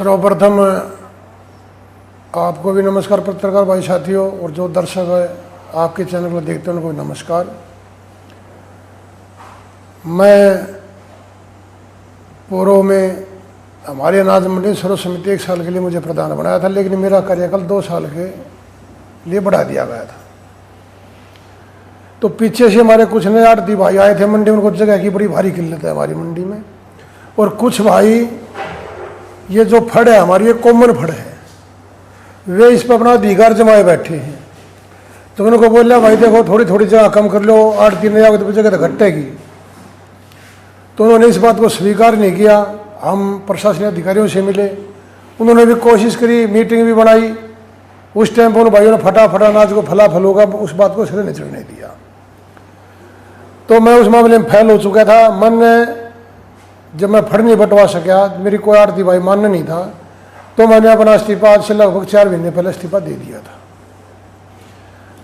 सर्वप्रथम आपको भी नमस्कार पत्रकार भाई साथियों, और जो दर्शक है आपके चैनल को देखते हैं उनको नमस्कार। मैं पूर्व में हमारी अनाज मंडी सर्व समिति 1 साल के लिए मुझे प्रधान बनाया था, लेकिन मेरा कार्यकाल 2 साल के लिए बढ़ा दिया गया था। तो पीछे से हमारे कुछ नए आड़ती भाई आए थे मंडी, उनको जगह की बड़ी भारी किल्लत है हमारी मंडी में। और कुछ भाई ये जो फड़ है हमारी, ये कॉमन फड़ है, वे इस पर अपना अधिकार जमाए बैठे हैं। तो उनको बोला भाई देखो थोड़ी थोड़ी जगह कम कर लो, 8-3 नया तो जगह तो घटेगी। तो उन्होंने इस बात को स्वीकार नहीं किया। हम प्रशासनिक अधिकारियों से मिले, उन्होंने भी कोशिश करी, मीटिंग भी बनाई। उस टाइम पर उन भाइयों ने फटाफट अनाज को फलाफल होगा उस बात को सिरे नहीं चढ़ने दिया। तो मैं उस मामले में फेल हो चुका था। मन ने जब मैं फड़ नहीं बंटवा सका, मेरी कोई आड़ती भाई मान्य नहीं था, तो मैंने अपना इस्तीफा आज से लगभग 4 महीने पहले इस्तीफा दे दिया था।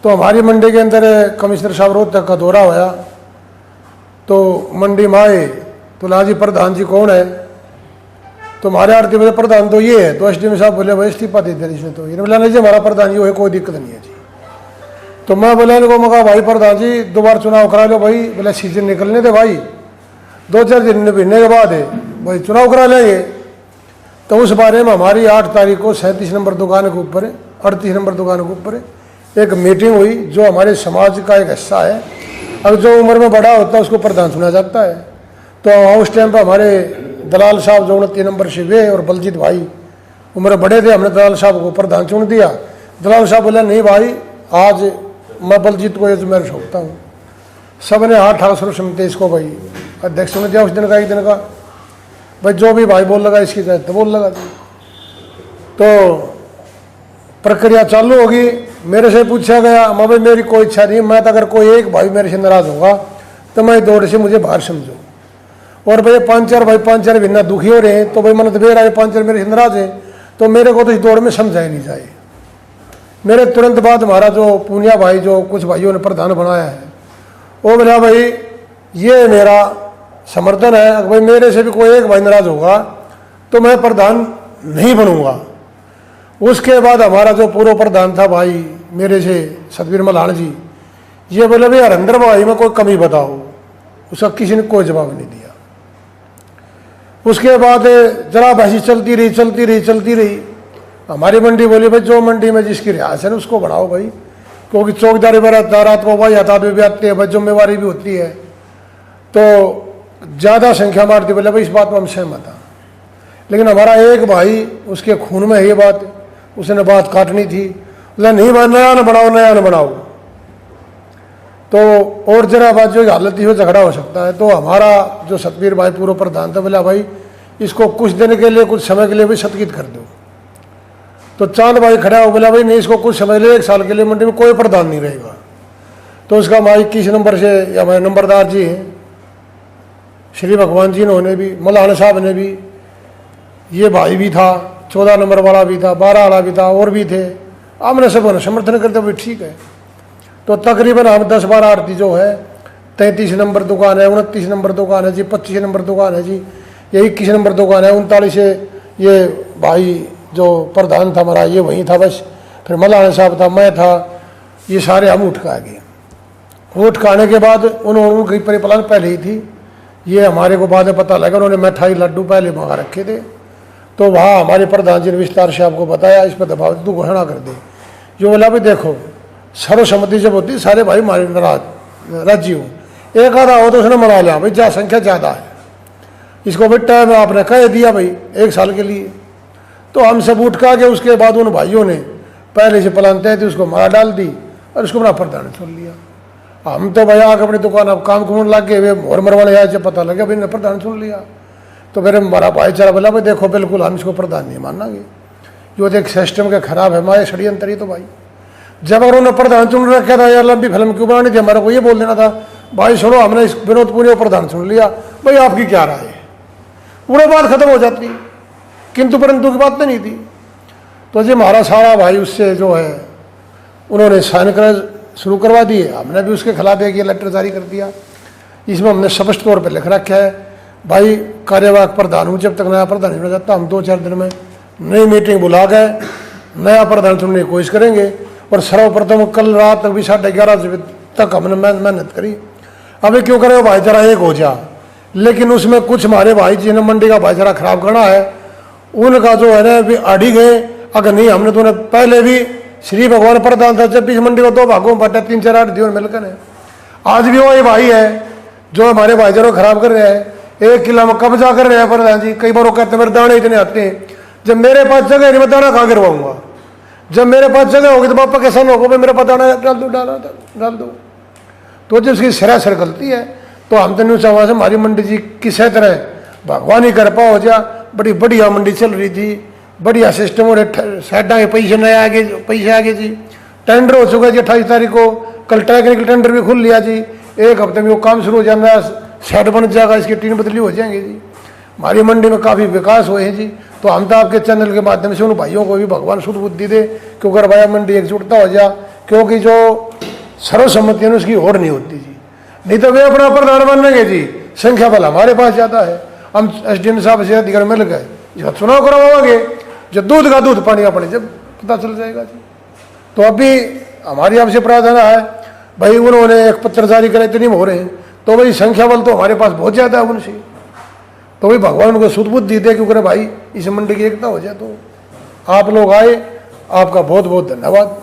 तो हमारी मंडी के अंदर कमिश्नर साहब रोहतक का दौरा होया, तो मंडी में आए तो लाजी प्रधान जी कौन है, तो हमारे आड़ती बजे प्रधान तो ये है। तो एसडीएम साहब बोले भाई इस्तीफा दे दिया इसने। तो ये बोला नहीं जी हमारा प्रधान ये है, कोई दिक्कत नहीं है जी। तो मैं बोला इनको, मैं कहा भाई प्रधान जी दोबारा चुनाव करा लो भाई। बोले सीजन निकलने दे भाई, 2-4 दिन महीने के बाद है भाई चुनाव करा लेंगे। तो उस बारे में हमारी 8 तारीख को 37 नंबर दुकान के ऊपर, 38 नंबर दुकान के ऊपर एक मीटिंग हुई, जो हमारे समाज का एक हिस्सा है। अब जो उम्र में बड़ा होता है उसको प्रधान चुना जाता है। तो उस टाइम पर हमारे दलाल साहब जो 29 नंबर से वे और बलजीत भाई उम्र बड़े थे, हमने दलाल साहब को प्रधान चुन दिया। दलाल साहब बोला नहीं भाई आज मैं बलजीत को ये मैं सौंपता हूँ। सब ने हाथ ठाक सर्व समिति इसको भाई अध्यक्ष ने दिया। उस दिन का 1 दिन का भाई जो भी भाई बोल लगा इसकी तो बोल लगा। तो प्रक्रिया चालू होगी। मेरे से पूछा गया, मैं भाई मेरी कोई इच्छा नहीं, मैं तो अगर कोई एक भाई मेरे से नाराज होगा तो मैं दौड़ से मुझे बाहर समझो। और भाई 5-4 भिन्ना दुखी हो रहे हैं, तो भाई मन तो बेर आए 5-4 मेरे से नाराज है, तो मेरे को तो इस दौड़ में समझाया नहीं जाए। मेरे तुरंत बाद हमारा जो पूनिया भाई जो कुछ भाइयों ने प्रधान बनाया है, वो बोला भाई ये मेरा समर्थन है, भाई मेरे से भी कोई एक भाई नाराज होगा तो मैं प्रधान नहीं बनूंगा। उसके बाद हमारा जो पूर्व प्रधान था भाई मेरे से सतवीर मल्हान जी, ये बोले भाई हरिंदर भाई में कोई कमी बताओ। उसका किसी ने कोई जवाब नहीं दिया। उसके बाद जरा बहसी चलती रही। हमारी मंडी बोली भाई जो मंडी में जिसकी रिहायश है ना उसको बढ़ाओ भाई, क्योंकि चौकीदारी पर रात को भाई यातायात भी आती है भाई, जिम्मेवारी भी होती है। तो ज़्यादा संख्या मारती बोले भाई इस बात में हम सहमत हैं। लेकिन हमारा एक भाई उसके खून में है ये बात, उसने बात काटनी थी। बोला नहीं भाई नया न बनाओ। तो और जरा बात जो हालत हो झगड़ा हो सकता है। तो हमारा जो सतवीर भाई पूर्व प्रधान था बोला भाई इसको कुछ दिन के लिए कुछ समय के लिए भी सत्कृत कर दो। तो चांद भाई खड़ा हो बोला भाई नहीं इसको कुछ समय ले, 1 साल के लिए मंडी में कोई प्रधान नहीं रहेगा। तो उसका हमारे 21 नंबर से या हमारे नंबरदार जी हैं श्री भगवान जी ने भी, मल्हान साहब ने भी, ये भाई भी था, 14 नंबर वाला भी था, 12 वाला भी था, और भी थे। हमने सबने समर्थन करते हुए ठीक है। तो तकरीबन हम 10-12 आड़ती जो है, 33 नंबर दुकान है, 29 नंबर दुकान है जी, 25 नंबर दुकान है जी, ये 21 नंबर दुकान है, 39 से ये भाई जो प्रधान था हमारा ये वहीं था बस। फिर मल्हान साहब था, मैं था, ये सारे हम उठ के आ गए। उठ के आने के बाद उनकी परिप्लान पहले ही थी। ये हमारे को बाद में पता लगा, उन्होंने मिठाई लड्डू पहले मंगा रखे थे। तो वहाँ हमारे प्रधान जी ने विस्तार से आपको बताया, इस पर दबाव तू घोषणा कर दे। जो बोला भाई देखो सर्वसम्मति जब होती सारे भाई हमारे राजी हो, एक आधा हो तो उसने मना लिया भाई जा संख्या ज़्यादा है, इसको भाई टाइम आपने कह दिया भाई 1 साल के लिए। तो हम सब उठ का के उसके बाद उन भाइयों ने पहले से प्लान तय थी उसको मार डाल दी और उसको अपना प्रधान चुन लिया। हम तो भैया आके अपनी दुकान अब काम कुमन लग गए, और मरवाने आए जब पता लगा भाई ने प्रधान चुन लिया। तो फिर हमारा भाईचारा बोला भाई देखो बिल्कुल हम इसको प्रधान नहीं मानेंगे, जो एक सिस्टम के खराब है हमारे षड्यंतर। तो भाई जब उन्होंने प्रधान चुन रखा था यार लंबी फिल्म क्यों बनानी थी, हमारा को ये बोल देना था भाई सुनो हमने इस विनोद पुरी को प्रधान चुन लिया, भाई आपकी क्या राय है, पूरी बात खत्म हो जाती। किंतु परंतु की बात नहीं थी। तो जी हमारा सारा भाई उससे जो है उन्होंने साइन कर शुरू करवा दिए। हमने भी उसके खिलाफ एक ये लेटर जारी कर दिया। इसमें हमने स्पष्ट तौर पर लिख रखा है भाई कार्यवाहक प्रधान हूँ, जब तक नया प्रधान नहीं हो जाता हम 2-4 दिन में नई मीटिंग बुला के नया प्रधान चुनने की कोशिश करेंगे। और सर्वप्रथम कल रात तक भी 11:30 बजे तक हमने मेहनत करी। अभी क्यों करें, भाईचारा एक हो जा, लेकिन उसमें कुछ हमारे भाई जिन्हें मंडी का भाईचारा खराब करना है, उनका जो है ना अभी अड़ी गए। अगर नहीं, हमने तो पहले भी श्री भगवान प्रधान था, जब भी मंडी को 2 भागों में बांटा, 3-4 8 दिनों मिलकर है। आज भी वही भाई है जो हमारे भाईचारों को खराब कर रहे हैं, 1 किलो में कब्जा कर रहे हैं प्रधान जी। कई बार वो कहते हैं मेरे दाने इतने आते हैं, जब मेरे पास जगह नहीं मैं दाना कहाँ गिरवाऊंगा। जब मेरे पास जगह होगी तो पापा कैसा होगा, मेरे पास दाना डाल दो। तो जब उसकी सरासर गलती है, तो हम तो नहीं चाहवा से हमारी मंडी जी किसी तरह भगवान ही कर पाओ जा। बड़ी बढ़िया मंडी चल रही थी, बढ़िया सिस्टम, और साइडा के पैसे नए आगे, पैसे आगे जी। टेंडर हो चुका जी 28 तारीख को, कल टेक्निकल टेंडर भी खुल लिया जी। 1 हफ्ते में वो काम शुरू हो जाना, सेट बन जाएगा, इसकी टीम बदली हो जाएंगे जी। हमारी मंडी में काफ़ी विकास हुए हैं जी। तो हम तो आपके चैनल के माध्यम से उन भाइयों को भी भगवान शुद्ध बुद्धि दे, क्योंकि अगर भाई मंडी एकजुटता हो जा, क्योंकि जो सर्वसम्मति है उसकी होड़ नहीं होती जी। नहीं तो वे अपना प्रधान बनेंगे जी, संख्या बल हमारे पास ज़्यादा है, हम SDM साहब से अधिकार मिल गए, जब चुनाव करवाओगे जब दूध का दूध पानी का पानी, जब पता चल जाएगा जी। तो अभी हमारी आपसे प्रार्थना है भाई, उन्होंने एक पत्र जारी करे इतनी हो रहे हैं, तो भाई संख्या बल तो हमारे पास बहुत ज़्यादा है उनसे, तो भाई भगवान उनको सुध बुद्धि दे, क्योंकि भाई इस मंडी की एकता हो जाए। तो आप लोग आए, आपका बहुत बहुत धन्यवाद।